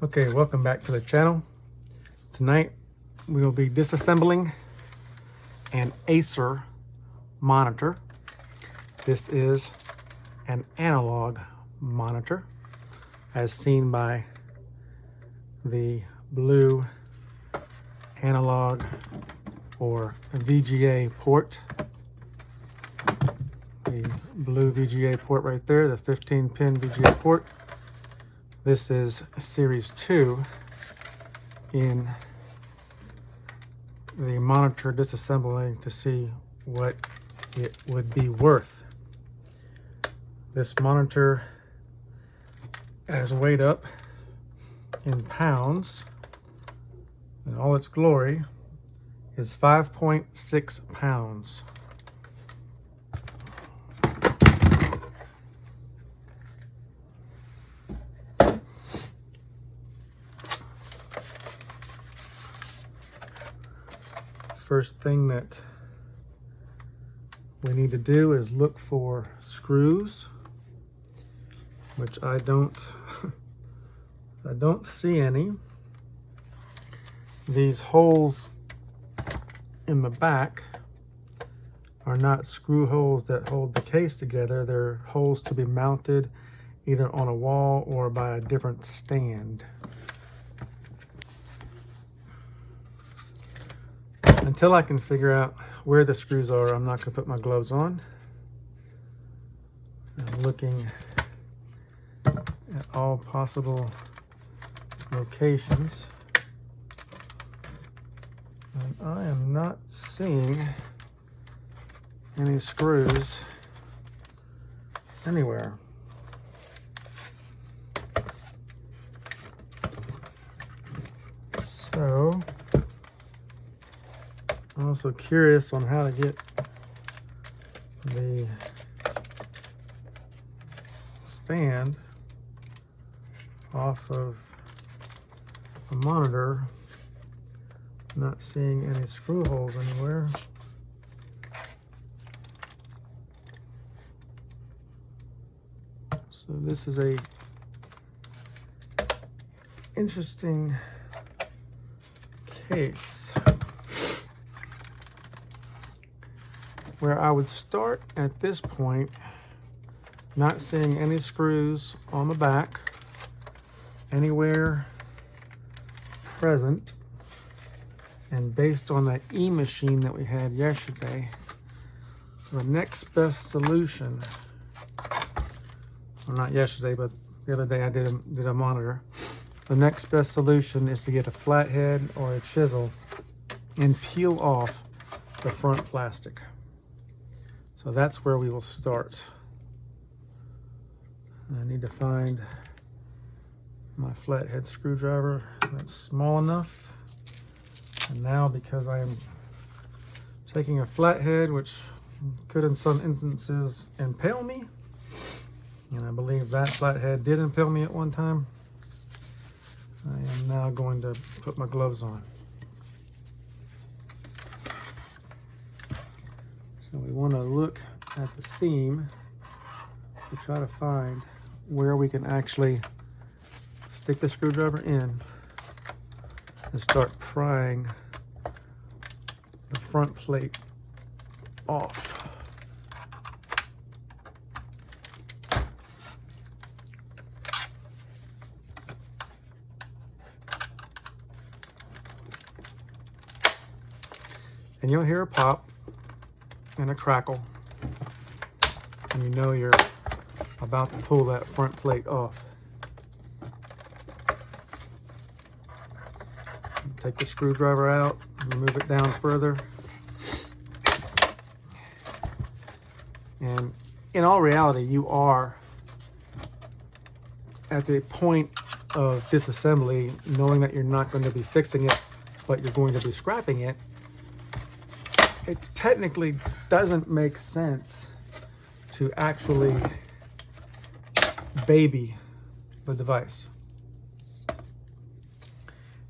Okay, welcome back to the channel. Tonight we will be disassembling an Acer monitor. This is an analog monitor as seen by the blue analog or VGA port. The blue VGA port right there, the 15-pin VGA port. This is Series 2 in the monitor disassembling to see what it would be worth. This monitor has weighed up in pounds, and all its glory is 5.6 pounds. First thing that we need to do is look for screws, which I don't see any. These holes in the back are not screw holes that hold the case together. They're holes to be mounted either on a wall or by a different stand. Until I can figure out where the screws are, I'm not going to put my gloves on. I'm looking at all possible locations, and I am not seeing any screws anywhere. So I'm also curious on how to get the stand off of the monitor. Not seeing any screw holes anywhere. So this is a interesting case where I would start at this point, not seeing any screws on the back anywhere present, and based on that E-machine that we had yesterday, the next best solution, well, not yesterday, but the other day I did a monitor. The next best solution is to get a flathead or a chisel and peel off the front plastic. So that's where we will start. I need to find my flathead screwdriver that's small enough. And now, because I am taking a flathead, which could in some instances impale me, and I believe that flathead did impale me at one time, I am now going to put my gloves on. So we want to look at the seam to try to find where we can actually stick the screwdriver in and start prying the front plate off. And you'll hear a pop and a crackle, and you know you're about to pull that front plate off. Take the screwdriver out, move it down further, and in all reality, you are at the point of disassembly, knowing that you're not going to be fixing it, but you're going to be scrapping it. It technically doesn't make sense to actually baby the device.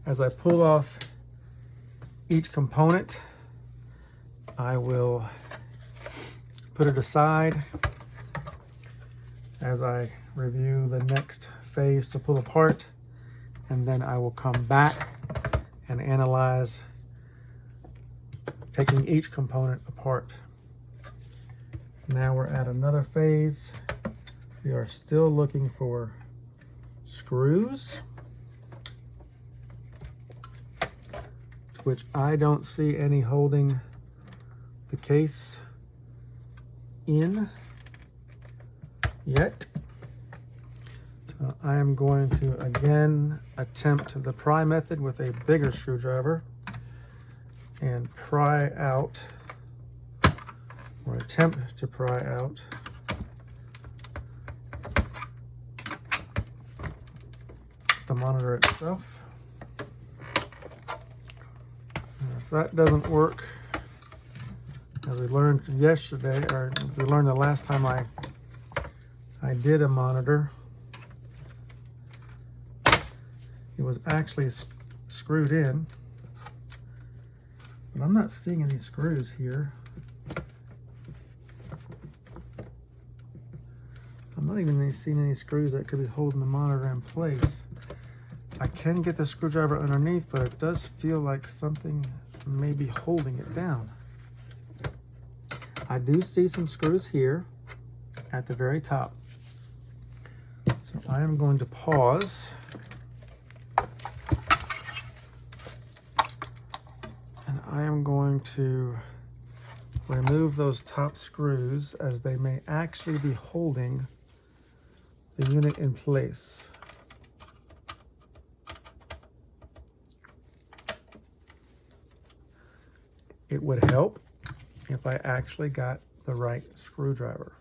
As I pull off each component, I will put it aside as I review the next phase to pull apart and then I will come back and analyze taking each component apart. Now we're at another phase. We are still looking for screws, which I don't see any holding the case in yet. So I am going to again attempt the pry method with a bigger screwdriver and pry out, or attempt to pry out, the monitor itself. And if that doesn't work, as we learned yesterday, or we learned the last time I did a monitor, it was actually screwed in, but I'm not seeing any screws here. I'm not even seeing any screws that could be holding the monitor in place. I can get the screwdriver underneath, but it does feel like something may be holding it down. I do see some screws here at the very top. So I am going to pause and I am going to remove those top screws, as they may actually be holding the unit in place. It would help if I actually got the right screwdriver.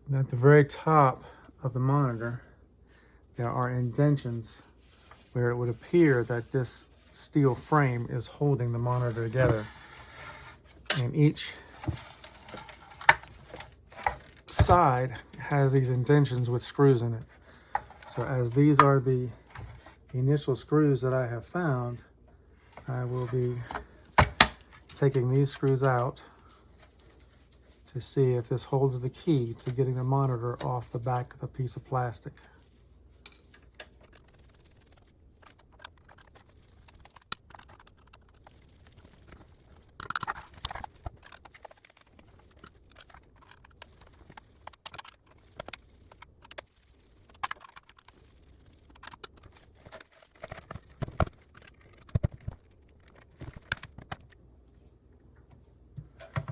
And at the very top of the monitor, there are indentions where it would appear that this steel frame is holding the monitor together. And each side has these indentions with screws in it. So as these are the initial screws that I have found, I will be taking these screws out to see if this holds the key to getting the monitor off the back of the piece of plastic.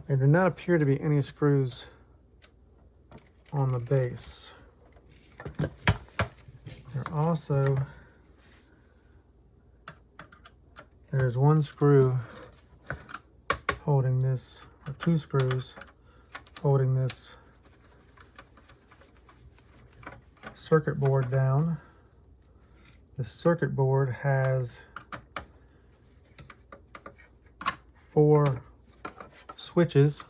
There do not appear to be any screws on the base. There's one screw holding this, or two screws holding this circuit board down. The circuit board has 4 switches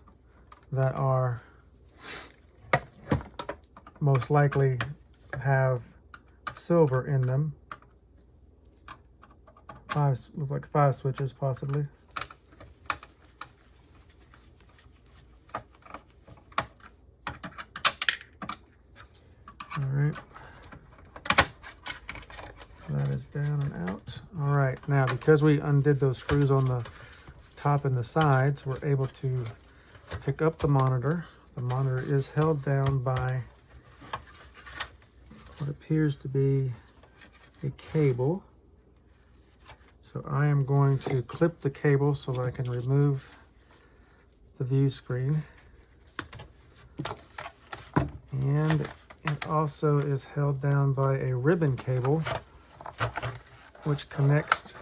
that are most likely have silver in them. Looks like 5 switches possibly. All right, that is down and out. All right, now because we undid those screws on the top and the sides, we're able to pick up the monitor. The monitor is held down by what appears to be a cable. So I am going to clip the cable so that I can remove the view screen. And it also is held down by a ribbon cable, which connects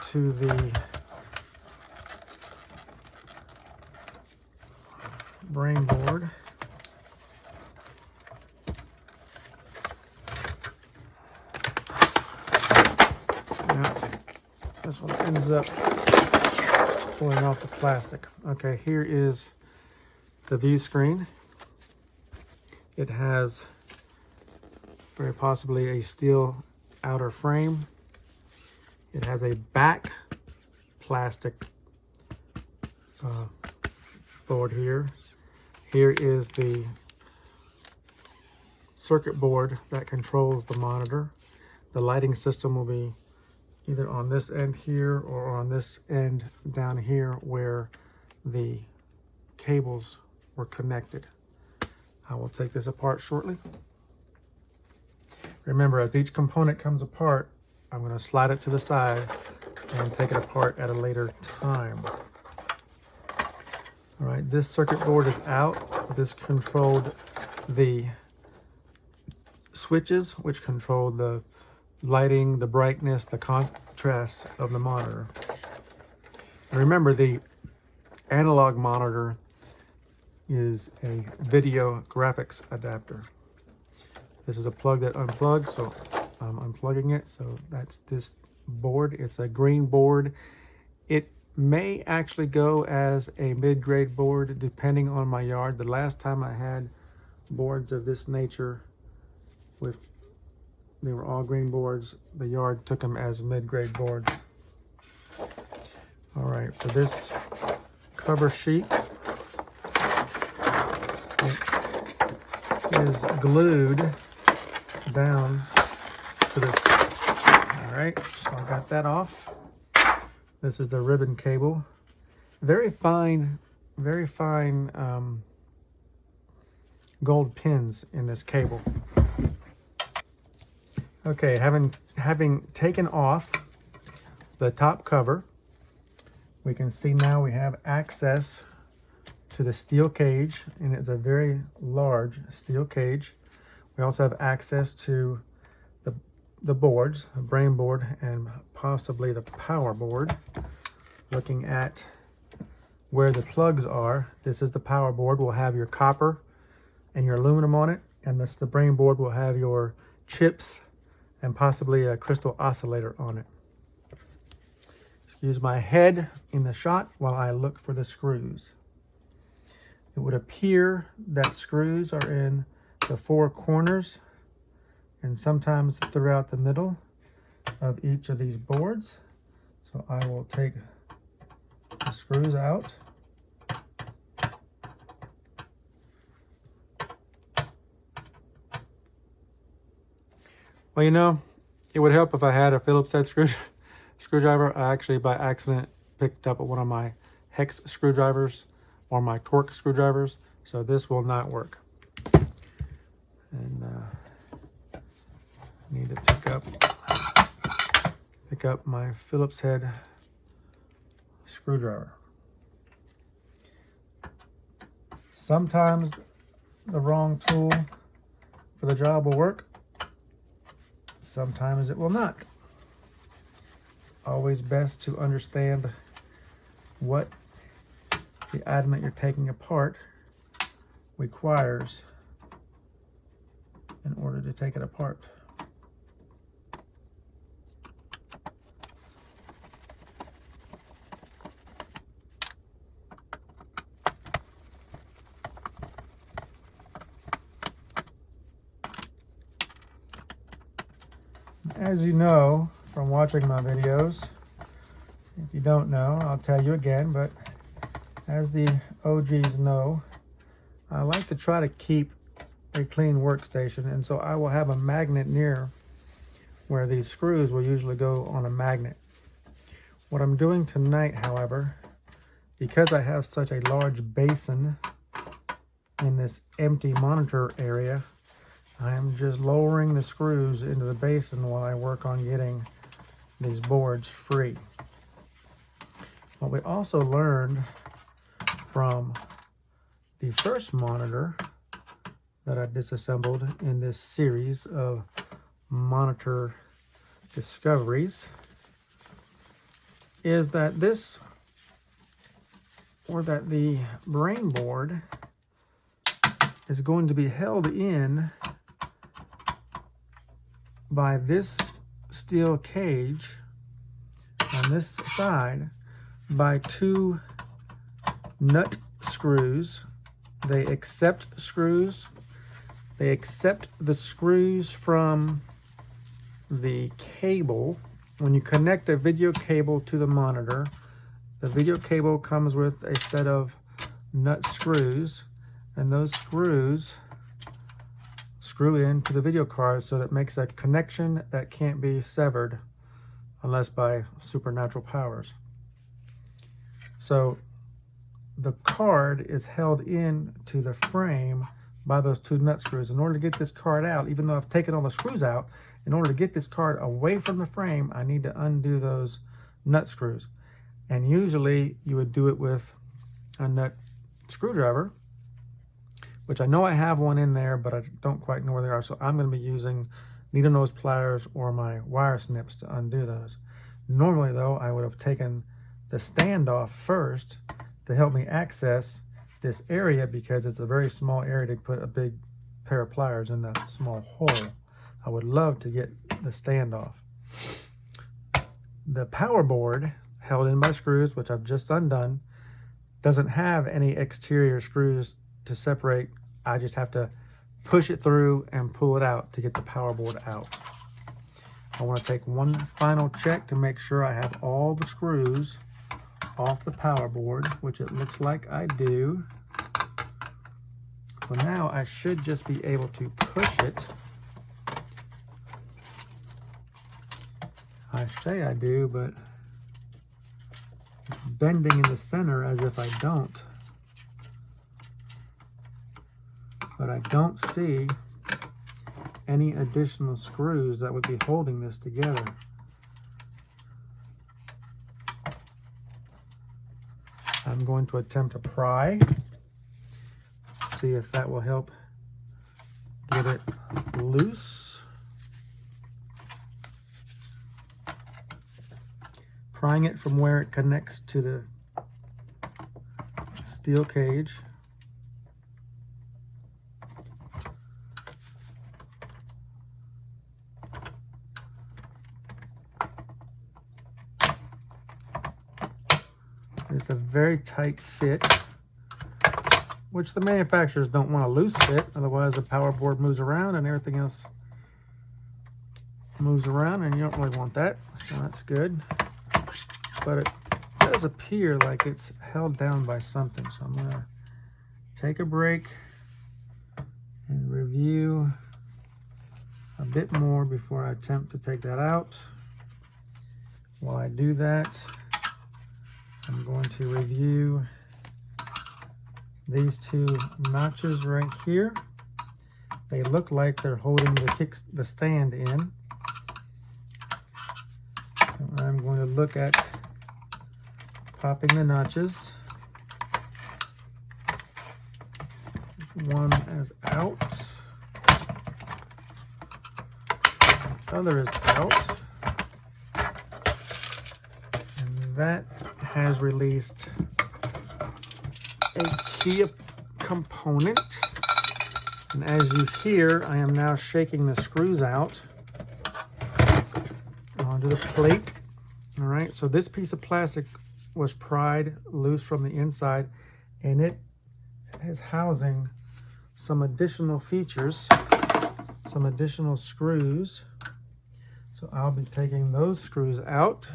to the brain board. Now, this one ends up pulling off the plastic. Okay, here is the view screen. It has very possibly a steel outer frame. It has a back plastic board here. Here is the circuit board that controls the monitor. The lighting system will be either on this end here or on this end down here where the cables were connected. I will take this apart shortly. Remember, as each component comes apart, I'm going to slide it to the side and take it apart at a later time. All right, this circuit board is out. This controlled the switches, which controlled the lighting, the brightness, the contrast of the monitor. And remember, the analog monitor is a video graphics adapter. This is a plug that unplugs, so I'm unplugging it. So that's this board. It's a green board. It may actually go as a mid-grade board depending on my yard. The last time I had boards of this nature, they were all green boards, the yard took them as mid-grade boards. All right, for this cover sheet, it is glued down to this. All right, so I got that off. This is the ribbon cable. Very fine gold pins in this cable. Okay, having taken off the top cover, we can see now we have access to the steel cage, and it's a very large steel cage. We also have access to the boards, the brain board and possibly the power board. Looking at where the plugs are, this is the power board. Will have your copper and your aluminum on it, and the brain board will have your chips and possibly a crystal oscillator on it. Excuse my head in the shot while I look for the screws. It would appear that screws are in the four corners and sometimes throughout the middle of each of these boards. So I will take the screws out. Well, you know, it would help if I had a Phillips head screwdriver. I actually, by accident, picked up one of my hex screwdrivers or my torque screwdrivers, so this will not work. And I need to pick up my Phillips head screwdriver. Sometimes the wrong tool for the job will work. Sometimes it will not. It's always best to understand what the item that you're taking apart requires in order to take it apart. As you know from watching my videos, if you don't know, I'll tell you again, but as the OGs know, I like to try to keep a clean workstation, and so I will have a magnet near where these screws will usually go on a magnet. What I'm doing tonight, however, because I have such a large basin in this empty monitor area, I am just lowering the screws into the basin while I work on getting these boards free. What we also learned from the first monitor that I disassembled in this series of monitor discoveries is that the brain board is going to be held in by this steel cage on this side by two nut screws. They accept screws They accept the screws from the cable. When you connect a video cable to the monitor, the video cable comes with a set of nut screws, and those screws screw into the video card, so that makes a connection that can't be severed unless by supernatural powers. So the card is held in to the frame by those two nut screws. In order to get this card out, even though I've taken all the screws out, in order to get this card away from the frame, I need to undo those nut screws. And usually you would do it with a nut screwdriver, which I know I have one in there, but I don't quite know where they are. So I'm going to be using needle nose pliers or my wire snips to undo those. Normally though, I would have taken the standoff first to help me access this area, because it's a very small area to put a big pair of pliers in that small hole. I would love to get the standoff. The power board, held in by screws, which I've just undone, doesn't have any exterior screws to separate. I just have to push it through and pull it out to get the power board out. I want to take one final check to make sure I have all the screws off the power board, which it looks like I do. So now I should just be able to push it. I say I do, but it's bending in the center as if I don't. But I don't see any additional screws that would be holding this together. I'm going to attempt to pry, see if that will help get it loose. Prying it from where it connects to the steel cage. It's a very tight fit, which the manufacturers don't want a loose fit, otherwise the power board moves around and everything else moves around, and you don't really want that, so that's good. But it does appear like it's held down by something, so I'm going to take a break and review a bit more before I attempt to take that out. While I do that, I'm going to review these two notches right here. They look like they're holding the stand in. So I'm going to look at popping the notches. One is out. The other is out. And that has released a key component. And as you hear, I am now shaking the screws out onto the plate. All right, so this piece of plastic was pried loose from the inside, and it is housing some additional features, some additional screws. So I'll be taking those screws out.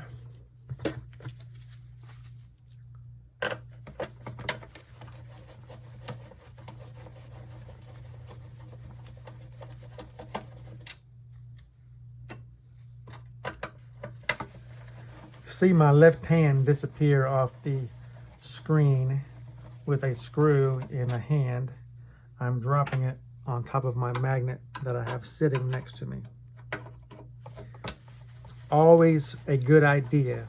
See my left hand disappear off the screen with a screw in a hand. I'm dropping it on top of my magnet that I have sitting next to me. Always a good idea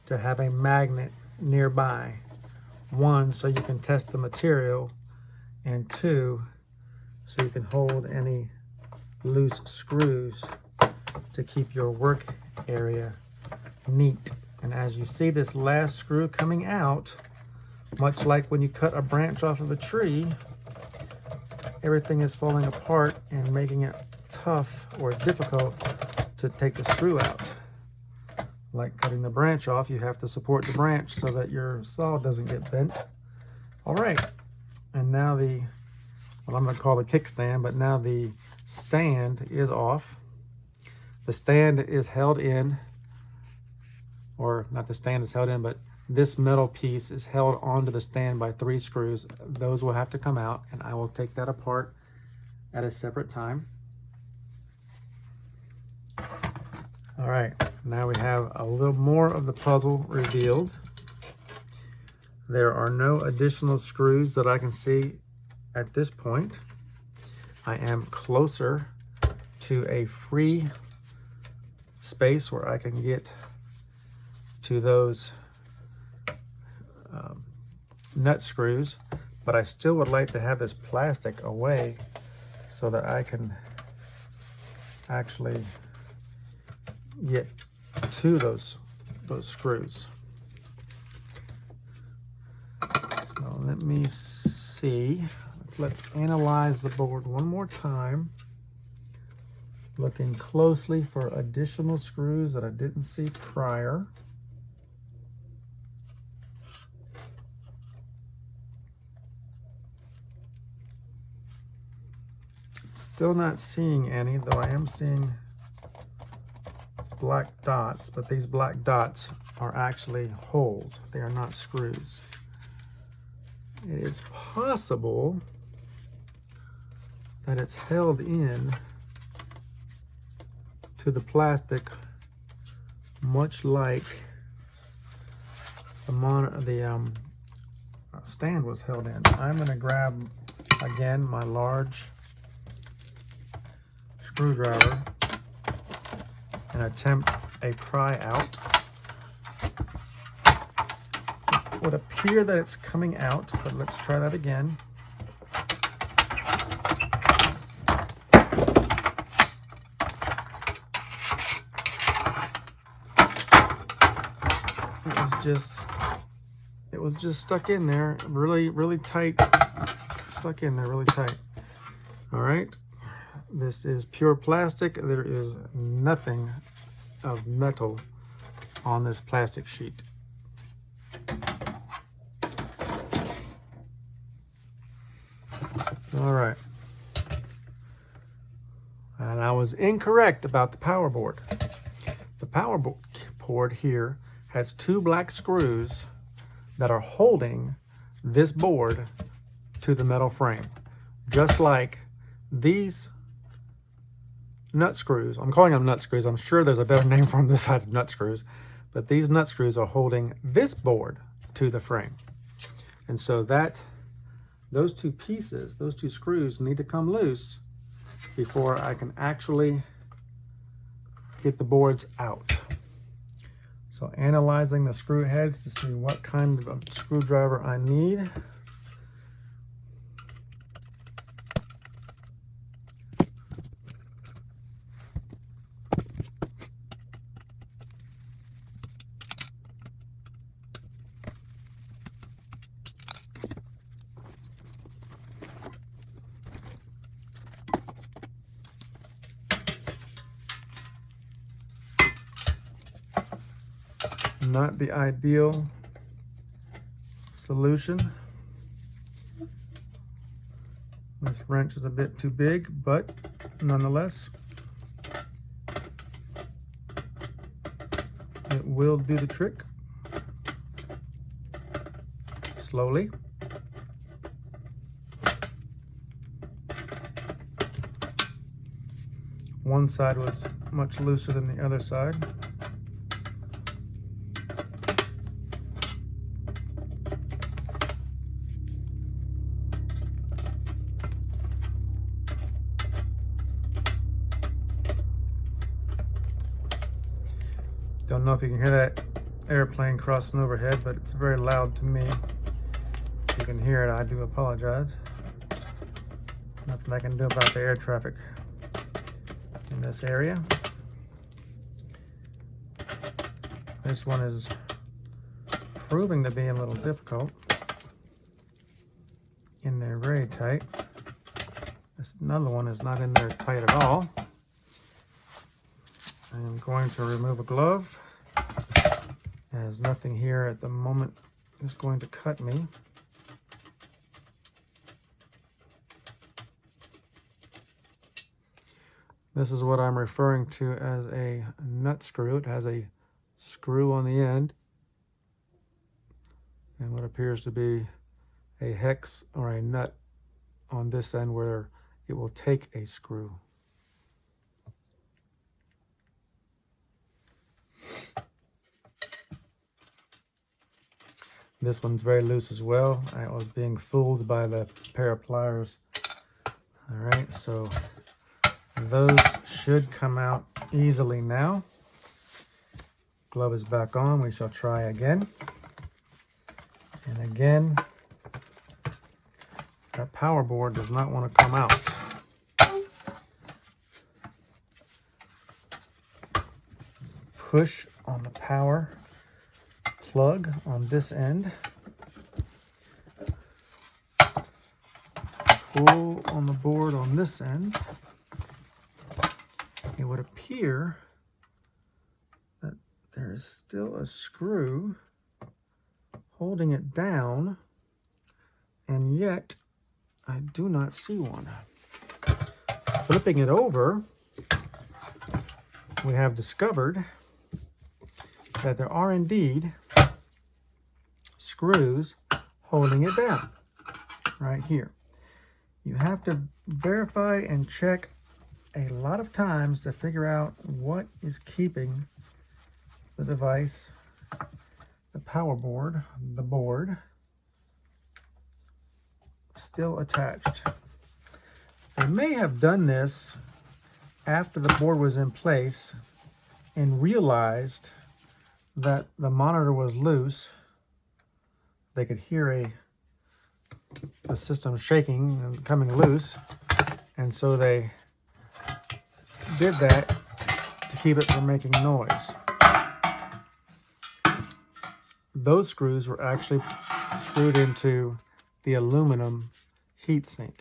to have a magnet nearby. One, so you can test the material, and two, so you can hold any loose screws to keep your work area neat. And as you see this last screw coming out, much like when you cut a branch off of a tree, everything is falling apart and making it tough or difficult to take the screw out. Like cutting the branch off, you have to support the branch so that your saw doesn't get bent. All right, and now the what I'm going to call the kickstand, but now the stand is off. The stand is held in, or not the stand is held in, but this metal piece is held onto the stand by 3 screws. Those will have to come out, and I will take that apart at a separate time. All right, now we have a little more of the puzzle revealed. There are no additional screws that I can see at this point. I am closer to a free space where I can get to those nut screws, but I still would like to have this plastic away so that I can actually get to those screws. So let me see. Let's analyze the board one more time, looking closely for additional screws that I didn't see prior. Still not seeing any, though I am seeing black dots, but these black dots are actually holes. They are not screws. It is possible that it's held in to the plastic, much like the stand was held in. I'm going to grab again my large screwdriver and attempt a pry out. It would appear that it's coming out, but let's try that again. It was just stuck in there, really tight, stuck in there really tight. All right, this is pure plastic. There is nothing of metal on this plastic sheet. All right, and I was incorrect about the power board. The power board here has 2 black screws that are holding this board to the metal frame, just like these nut screws. I'm calling them nut screws. I'm sure there's a better name for them besides nut screws, but these nut screws are holding this board to the frame. And so those 2 pieces, those 2 screws need to come loose before I can actually get the boards out. So analyzing the screw heads to see what kind of screwdriver I need. Not the ideal solution. This wrench is a bit too big, but nonetheless, it will do the trick. Slowly. One side was much looser than the other side. Don't know if you can hear that airplane crossing overhead, but it's very loud to me. If you can hear it, I do apologize. Nothing I can do about the air traffic in this area. This one is proving to be a little difficult. In there very tight. This another one is not in there tight at all. I am going to remove a glove, as nothing here at the moment is going to cut me. This is what I'm referring to as a nut screw. It has a screw on the end and what appears to be a hex or a nut on this end where it will take a screw. This one's very loose as well. I was being fooled by the pair of pliers. All right, so those should come out easily now. Glove is back on. We shall try again. And again, that power board does not want to come out. Push on the power plug on this end. Pull on the board on this end. It would appear that there is still a screw holding it down, and yet I do not see one. Flipping it over, we have discovered that there are indeed screws holding it down right here. You have to verify and check a lot of times to figure out what is keeping the device, the power board, the board, still attached. They may have done this after the board was in place and realized that the monitor was loose. They could hear the system shaking and coming loose, and so they did that to keep it from making noise. Those screws were actually screwed into the aluminum heatsink.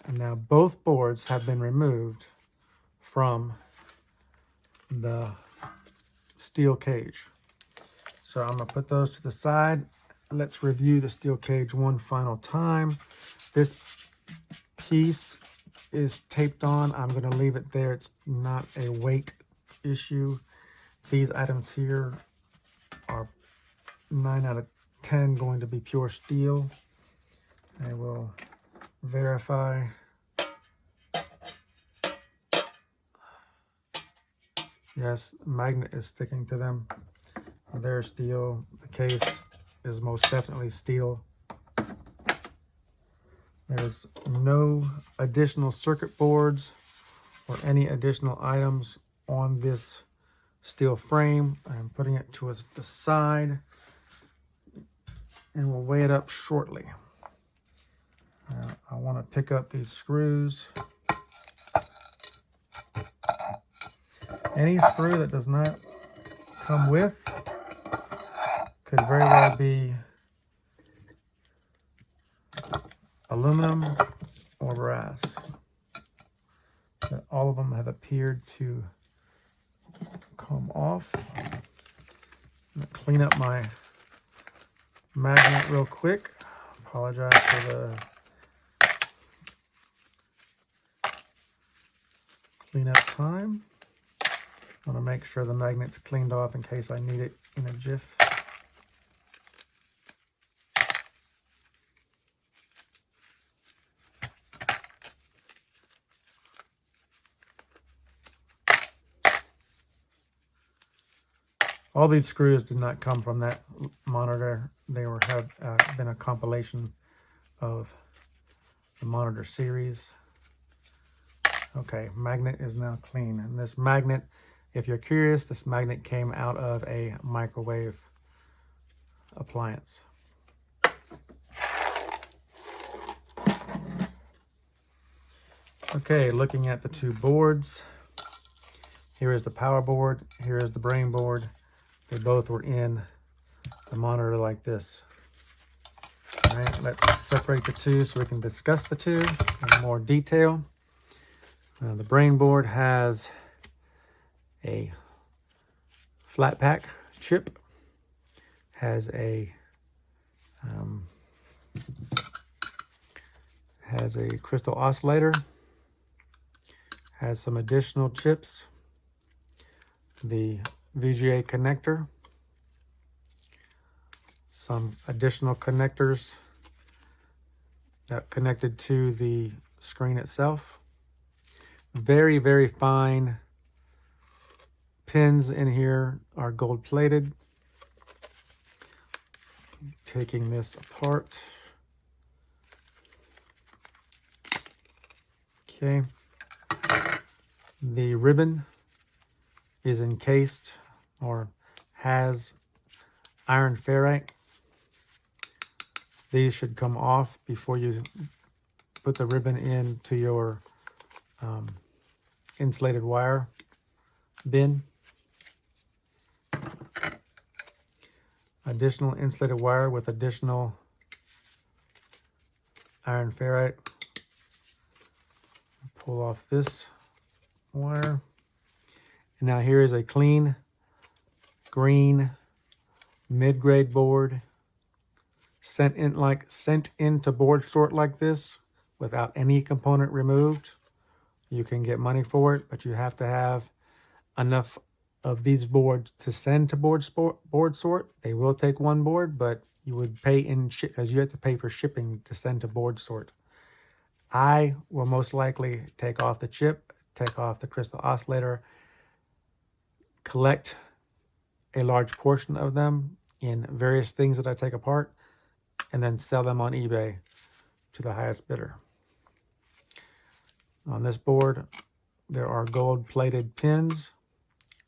And now both boards have been removed from the steel cage. So I'm going to put those to the side. Let's review the steel cage one final time. This piece is taped on. I'm going to leave it there. It's not a weight issue. These items here are 9 out of 10 going to be pure steel. I will verify. Yes, magnet is sticking to them. They're steel. The case is most definitely steel. There's no additional circuit boards or any additional items on this steel frame. I'm putting it to the side and we'll weigh it up shortly. I want to pick up these screws. Any screw that does not come with could very well be aluminum or brass. But all of them have appeared to come off. I'm going to clean up my magnet real quick. Apologize for the cleanup time. I want to make sure the magnet's cleaned off in case I need it in a jiff. All these screws did not come from that monitor. They have been a compilation of the monitor series. Okay, magnet is now clean. And this magnet, if you're curious, this magnet came out of a microwave appliance. Okay, looking at the two boards. Here is the power board. Here is the brain board. They both were in the monitor like this. All right, let's separate the two so we can discuss the two in more detail. The brain board has a flat pack chip, has a crystal oscillator, has some additional chips, the VGA connector, some additional connectors that connected to the screen itself. Very, very fine pins in here are gold plated. Taking this apart. Okay. The ribbon is encased or has iron ferrite. These should come off before you put the ribbon into your insulated wire bin. Additional insulated wire with additional iron ferrite. Pull off this wire. And now here is a clean green mid-grade board sent into board sort like this without any component removed. You can get money for it, but you have to have enough of these boards to send to board sort. They will take one board, but you would pay in because you have to pay for shipping to send to board sort. I will most likely take off the chip, take off the crystal oscillator, collect a large portion of them in various things that I take apart, and then sell them on eBay to the highest bidder. On this board, there are gold-plated pins.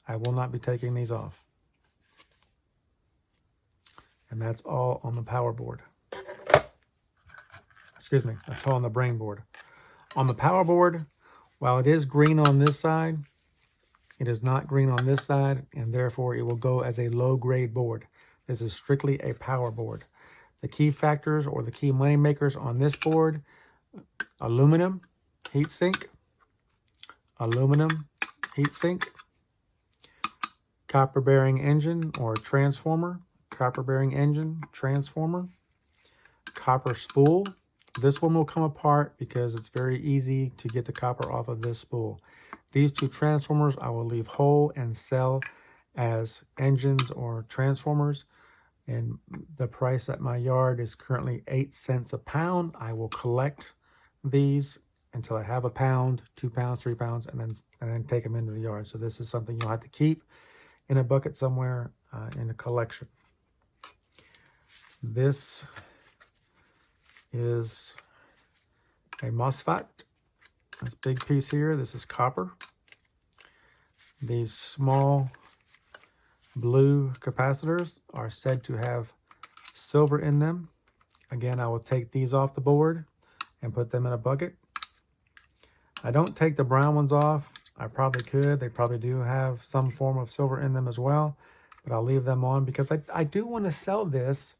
I will not be taking these off. And that's all on the power board. Excuse me, that's all on the brain board. On the power board, while it is green on this side, it is not green on this side, and therefore it will go as a low-grade board. This is strictly a power board. The key factors or the key money makers on this board: aluminum heatsink, copper bearing engine or transformer, copper spool. This one will come apart because it's very easy to get the copper off of this spool. These two transformers I will leave whole and sell as engines or transformers. And the price at my yard is currently 8 cents a pound. I will collect these until I have a pound, 2 pounds, 3 pounds, and then take them into the yard. So this is something you'll have to keep in a bucket somewhere in a collection. This is a MOSFET. This big piece here, this is copper. These small blue capacitors are said to have silver in them. Again, I will take these off the board and put them in a bucket. I don't take the brown ones off. I probably could. They probably do have some form of silver in them as well, but I'll leave them on because I do want to sell this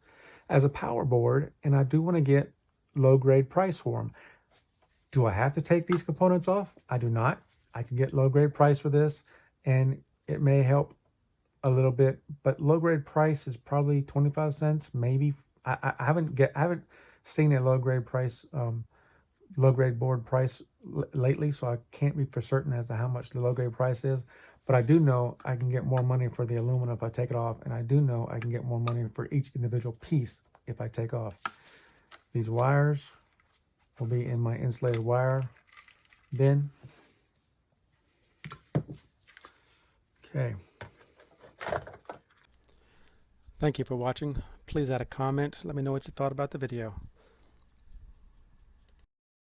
as a power board, and I do want to get low-grade price for them. Do I have to take these components off? I do not. I can get low-grade price for this, and it may help a little bit, but low-grade price is probably 25 cents, maybe. I haven't seen a low-grade price, low-grade board price lately, so I can't be for certain as to how much the low-grade price is. But I do know I can get more money for the aluminum if I take it off, and I do know I can get more money for each individual piece if I take off. These wires will be in my insulated wire bin. Okay. Thank you for watching. Please add a comment. Let me know what you thought about the video.